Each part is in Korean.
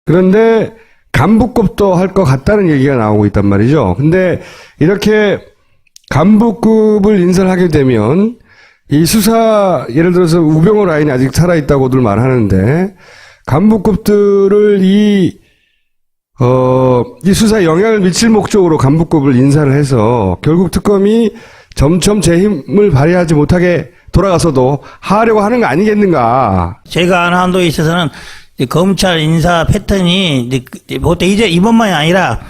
그런데 간부급도 할 것 같다는 얘기가 나오고 있단 말이죠. 근데 이렇게 간부급을 인사를 하게 되면 이 수사, 예를 들어서 우병우 라인이 아직 살아있다고들 말하는데 간부급들을 이 수사에 영향을 미칠 목적으로 간부급을 인사를 해서 결국 특검이 점점 제 힘을 발휘하지 못하게 돌아가서도 하려고 하는 거 아니겠는가. 제가 아는 한도에 있어서는 이제 검찰 인사 패턴이 보통 이제 이번만이 아니라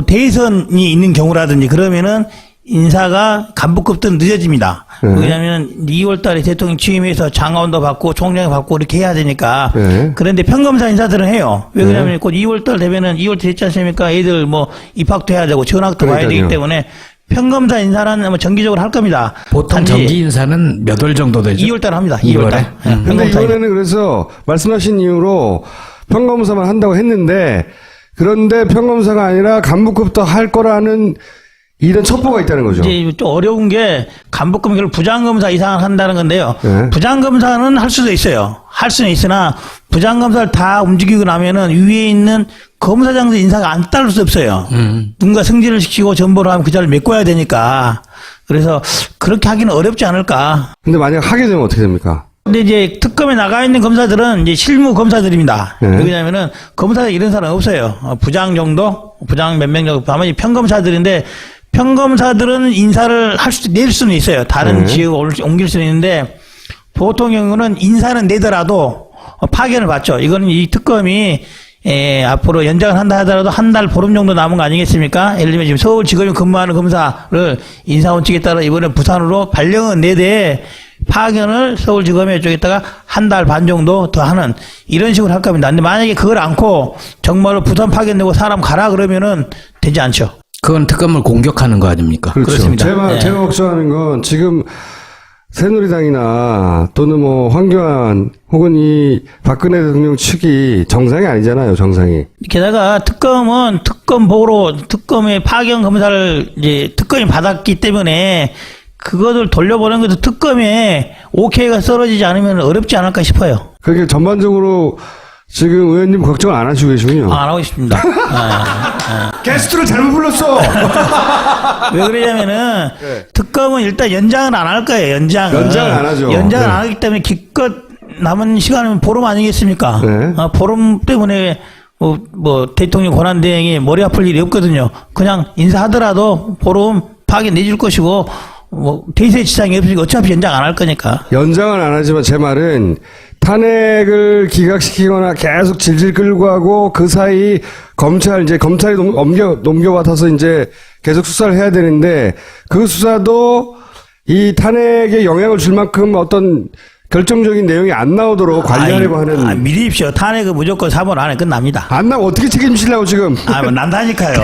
대선이 있는 경우라든지 그러면은 인사가 간부급도 늦어집니다. 왜냐하면 2월 달에 대통령 취임해서 장관도 받고 총장도 받고 이렇게 해야 되니까. 그런데 평검사 인사들은 해요. 왜 그러냐면 곧 2월 달 되면은 2월 됐지 않습니까? 애들 뭐 입학도 해야 되고 전학도 가야 되기 때문에 평검사 인사는 아마 정기적으로 할 겁니다. 보통 정기 인사는 몇 월 정도 되죠? 2월 달 합니다. 2월 달. 근데 이번에는 그래서 말씀하신 이유로 평검사만 한다고 했는데 그런데 평검사가 아니라 간부급도 할 거라는 이런 첩보가 있다는 거죠. 이제 좀 어려운 게 간부급 결국 부장검사 이상을 한다는 건데요. 부장검사는 할 수도 있어요. 할 수는 있으나 부장검사를 다 움직이고 나면은 위에 있는 검사장들 인사가 안 따를 수 없어요. 누군가 승진을 시키고 전보를 하면 그 자리를 메꿔야 되니까. 그래서 그렇게 하기는 어렵지 않을까. 근데 만약 하게 되면 어떻게 됩니까? 근데 이제 특검에 나가 있는 검사들은 이제 실무 검사들입니다. 왜냐하면은 검사들 이런 사람 없어요. 부장 정도, 부장 몇 명 정도, 다만 평검사들인데 평검사들은 인사를 낼 수는 있어요. 다른 지역으로 옮길 수는 있는데 보통 경우는 인사는 내더라도 파견을 받죠. 이거는 이 특검이 앞으로 연장을 한다 하더라도 한 달 보름 정도 남은 거 아니겠습니까? 예를 들면 지금 서울지검에 근무하는 검사를 인사원칙에 따라 이번에 부산으로 발령은 4대 파견을 서울지검에 쪽에다가 한 달 반 정도 더 하는 이런 식으로 할 겁니다. 근데 만약에 그걸 않고 정말로 부산 파견되고 사람 가라 그러면은 되지 않죠. 그건 특검을 공격하는 거 아닙니까? 그렇죠. 그렇습니다. 제가 걱정하는 건 지금 새누리당이나 또는 뭐 황교안 혹은 이 박근혜 대통령 측이 정상이 아니잖아요, 정상이. 게다가 특검은 특검의 파견 검사를 이제 특검이 받았기 때문에 그것을 돌려보는 것도 특검에 오케이가 떨어지지 않으면 어렵지 않을까 싶어요. 그렇게 전반적으로 지금 의원님 걱정을 안 하시고 계시군요. 안 하고 있습니다. 게스트를 잘못 불렀어! 왜 그러냐면은 특검은 일단 연장을 안 할 거예요. 연장을 안 하죠. 연장을 안 하기 때문에 기껏 남은 시간은 보름 아니겠습니까? 보름 때문에 뭐 대통령 권한대행이 머리 아플 일이 없거든요. 그냥 인사하더라도 보름 파견 내줄 것이고 뭐 대세 지장이 없으니까 어차피 연장 안 할 거니까. 연장은 안 하지만 제 말은 탄핵을 기각시키거나 계속 질질 끌고 가고 그 사이 검찰이 넘겨받아서 이제 계속 수사를 해야 되는데 그 수사도 이 탄핵에 영향을 줄 만큼 어떤 결정적인 내용이 안 나오도록 관리하려고 하는. 믿으십시오. 탄핵은 무조건 3월 안에 끝납니다. 안 나면 어떻게 책임지려고 지금. 뭐 난다니까요.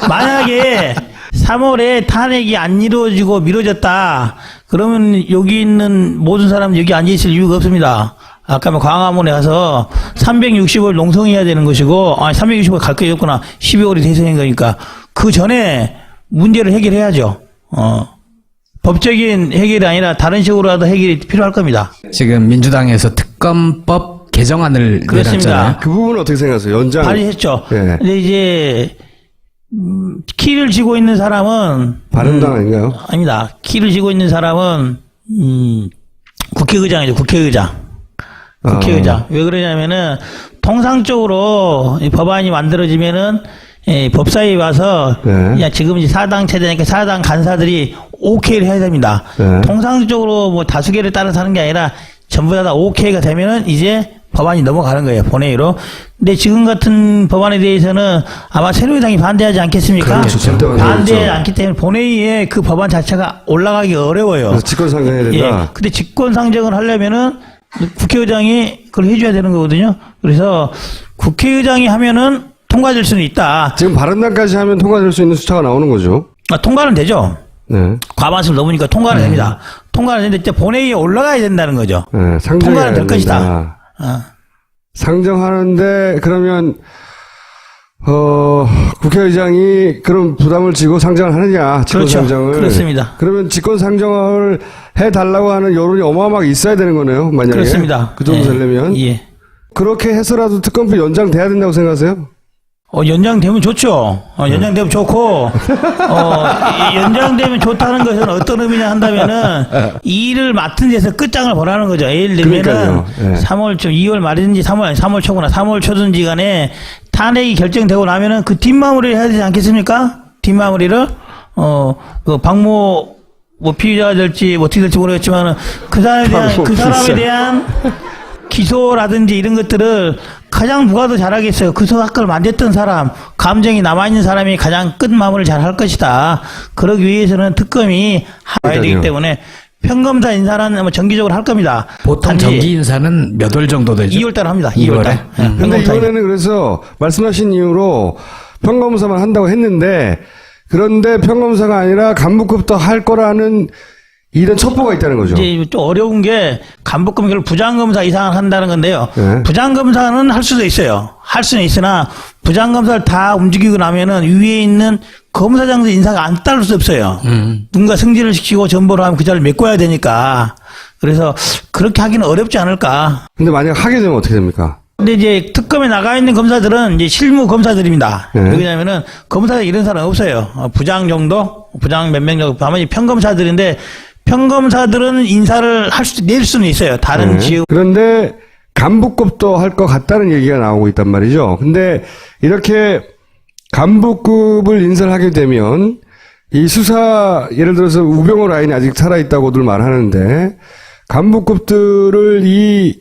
만약에 3월에 탄핵이 안 이루어지고 미뤄졌다. 그러면 여기 있는 모든 사람 여기 앉아있을 이유가 없습니다. 아까 광화문에 가서 360을 농성해야 되는 것이고, 360을 갈 거였구나 12월이 대선인 거니까. 그 전에 문제를 해결해야죠. 법적인 해결이 아니라 다른 식으로라도 해결이 필요할 겁니다. 지금 민주당에서 특검법 개정안을 내놨잖아요. 그 부분은 어떻게 생각하세요? 연장. 발의했죠. 근데 이제, 키를 쥐고 있는 사람은 바른당 아닌가요? 아닙니다. 키를 쥐고 있는 사람은 국회의장이죠. 국회의장. 왜 그러냐면은 통상적으로 이 법안이 만들어지면은 법사위에 와서 야 지금 이제 4당 체제니까 4당 간사들이 오케이를 해야 됩니다. 통상적으로 뭐 다수결에 따라서 하는 게 아니라 전부 다 오케이가 되면은 이제 법안이 넘어가는 거예요. 본회의로. 근데 지금 같은 법안에 대해서는 아마 새누리당이 반대하지 않겠습니까? 그렇죠. 반대하지 않기 때문에 본회의에 그 법안 자체가 올라가기 어려워요. 그래서 직권상정해야 된다. 근데 직권상정을 하려면은 국회의장이 그걸 해줘야 되는 거거든요. 그래서 국회의장이 하면은 통과될 수는 있다. 지금 바른당까지 하면 통과될 수 있는 숫자가 나오는 거죠. 통과는 되죠. 과반수를 넘으니까 통과는 됩니다. 통과는 되는데 이제 본회의에 올라가야 된다는 거죠. 통과는 될 것이다. 상정하는데 그러면 국회의장이 그런 부담을 지고 상정을 하느냐, 직권상정을. 그렇죠. 그렇습니다. 그러면 직권상정을 해달라고 하는 여론이 어마어마하게 있어야 되는 거네요, 만약에. 그렇습니다. 그 정도 되려면. 그렇게 해서라도 특검법 연장돼야 된다고 생각하세요? 연장되면 좋죠. 연장되면 좋고, 연장되면 좋다는 것은 어떤 의미냐 한다면은, 이 일을 맡은 데서 끝장을 보라는 거죠. 예를 들면은, 그러니까요. 예. 2월 말이든지 3월 초구나, 3월 초든지 간에 탄핵이 결정되고 나면은 그 뒷마무리를 해야 되지 않겠습니까? 뒷마무리를, 그 박모, 피의자가 될지, 어떻게 될지 모르겠지만은, 그 사람에 대한 기소라든지 이런 것들을 가장 누가 더 잘하겠어요. 그 사건을 만졌던 사람, 감정이 남아있는 사람이 가장 끝 마무리를 잘 할 것이다. 그러기 위해서는 특검이 해야 되기 때문에 평검사 인사는 뭐 정기적으로 할 겁니다. 보통 단지 정기 인사는 몇 월 정도 되죠? 2월달 합니다. 2월에? 2월달. 근데 이번에는 그래서 말씀하신 이유로 평검사만 한다고 했는데, 그런데 평검사가 아니라 간부급도 할 거라는 이런 첩보가 있다는 거죠. 이제 좀 어려운 게 간부급 결국 부장검사 이상을 한다는 건데요. 네. 부장검사는 할 수도 있어요. 할 수는 있으나 부장검사를 다 움직이고 나면은 위에 있는 검사장들 인사가 안 따를 수 없어요. 누군가 승진을 시키고 전보를 하면 그 자리를 메꿔야 되니까. 그래서 그렇게 하기는 어렵지 않을까. 근데 만약 하게 되면 어떻게 됩니까? 근데 이제 특검에 나가 있는 검사들은 이제 실무 검사들입니다. 네. 왜냐면은 검사가 이런 사람 없어요. 부장 정도, 부장 몇 명 정도, 아마 평검사들인데 평검사들은 인사를 낼 수는 있어요. 다른 지역. 그런데 간부급도 할 것 같다는 얘기가 나오고 있단 말이죠. 근데 이렇게 간부급을 인사를 하게 되면 이 수사, 예를 들어서 우병우 라인이 아직 살아있다고들 말하는데, 간부급들을 이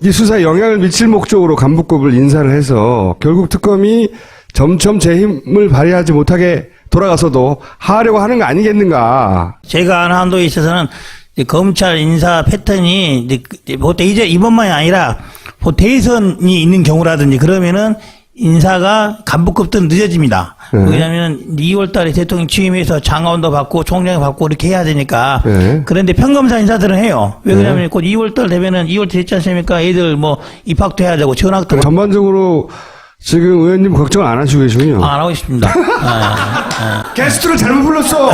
수사에 영향을 미칠 목적으로 간부급을 인사를 해서 결국 특검이 점점 제 힘을 발휘하지 못하게 돌아가서도 하려고 하는 거 아니겠는가. 제가 아는 한도에 있어서는 이제 검찰 인사 패턴이 보통 이제 이번만이 아니라 대선이 있는 경우라든지 그러면은 인사가 간부급도 늦어집니다. 왜냐하면 2월 달에 대통령 취임해서 장관도 받고 총장이 받고 이렇게 해야 되니까. 그런데 평검사 인사들은 해요. 왜 그러냐면 곧 2월 달 되면은 2월 됐지 않습니까? 애들 뭐 입학도 해야 되고 전학도. 전반적으로 지금 의원님 걱정 안 하시고 계시군요. 안 하고 있습니다. 게스트를 잘못 불렀어.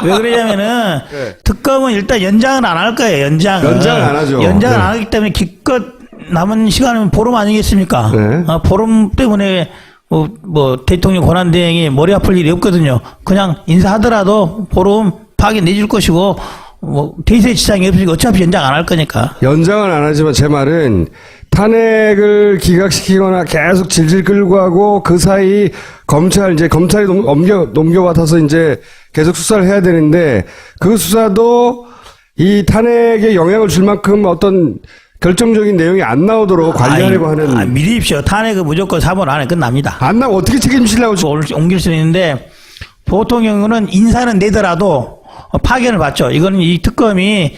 왜 그러냐면은 특검은 일단 연장은 안 할 거예요. 연장을 안 하죠. 연장을 안 하기 때문에 기껏 남은 시간은 보름 아니겠습니까? 네. 보름 때문에 뭐 대통령 권한대행이 머리 아플 일이 없거든요. 그냥 인사하더라도 보름 파견 내줄 것이고 뭐 대세 지장이 없으니까 어차피 연장 안 할 거니까. 연장은 안 하지만 제 말은 탄핵을 기각시키거나 계속 질질 끌고 하고 그 사이 검찰이 넘겨받아서 이제 계속 수사를 해야 되는데 그 수사도 이 탄핵에 영향을 줄 만큼 어떤 결정적인 내용이 안 나오도록 관리하려고 하는. 믿으십시오. 탄핵은 무조건 3월 안에 끝납니다. 안 나면 어떻게 책임지려고. 옮길 수는 있는데 보통 경우는 인사는 내더라도 파견을 받죠. 이거는 이 특검이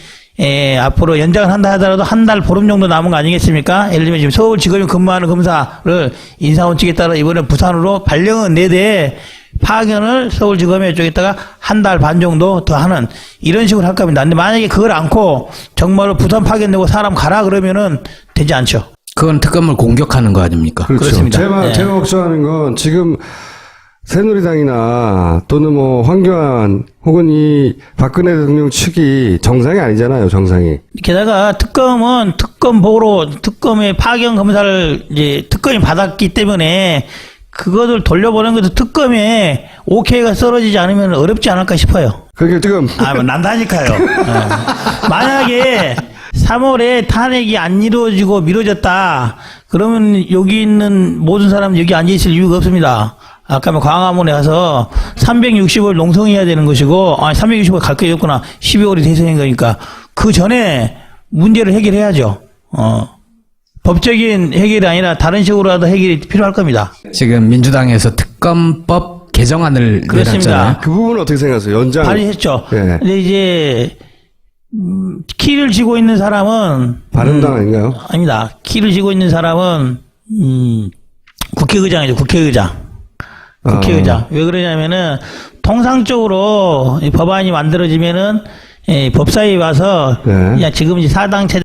앞으로 연장을 한다 하더라도 한 달 보름 정도 남은 거 아니겠습니까? 예를 들면 지금 서울지검에 근무하는 검사를 인사원칙에 따라 이번에 부산으로 발령은 내대 파견을 서울지검에 쪽에다가 한 달 반 정도 더 하는 이런 식으로 할 겁니다. 근데 만약에 그걸 않고 정말로 부산 파견되고 사람 가라 그러면은 되지 않죠. 그건 특검을 공격하는 거 아닙니까? 그렇죠. 그렇습니다. 제가 걱정하는 건 지금 새누리당이나 또는 뭐 황교안 혹은 이 박근혜 대통령 측이 정상이 아니잖아요, 정상이. 게다가 특검은 특검의 파견 검사를 이제 특검이 받았기 때문에 그것을 돌려보는 것도 특검에 오케이가 떨어지지 않으면 어렵지 않을까 싶어요. 그게 지금. 뭐 난다니까요. 만약에 3월에 탄핵이 안 이루어지고 미뤄졌다. 그러면 여기 있는 모든 사람 여기 앉아 있을 이유가 없습니다. 아까 광화문에 가서 360을 농성해야 되는 것이고, 360을 갈 게 없구나. 12월이 대선인 거니까. 그 전에 문제를 해결해야죠. 법적인 해결이 아니라 다른 식으로라도 해결이 필요할 겁니다. 지금 민주당에서 특검법 개정안을 그렇습니다. 내놨잖아요. 그 부분은 어떻게 생각하세요? 연장. 발의했죠. 예. 근데 이제, 키를 쥐고 있는 사람은. 바른당 아닌가요? 아닙니다. 키를 쥐고 있는 사람은, 국회의장이죠, 국회의장. 국회의장. 왜 그러냐면은, 통상적으로 이 법안이 만들어지면은, 법사위에 와서, 네. 야, 지금 이제 사당 체제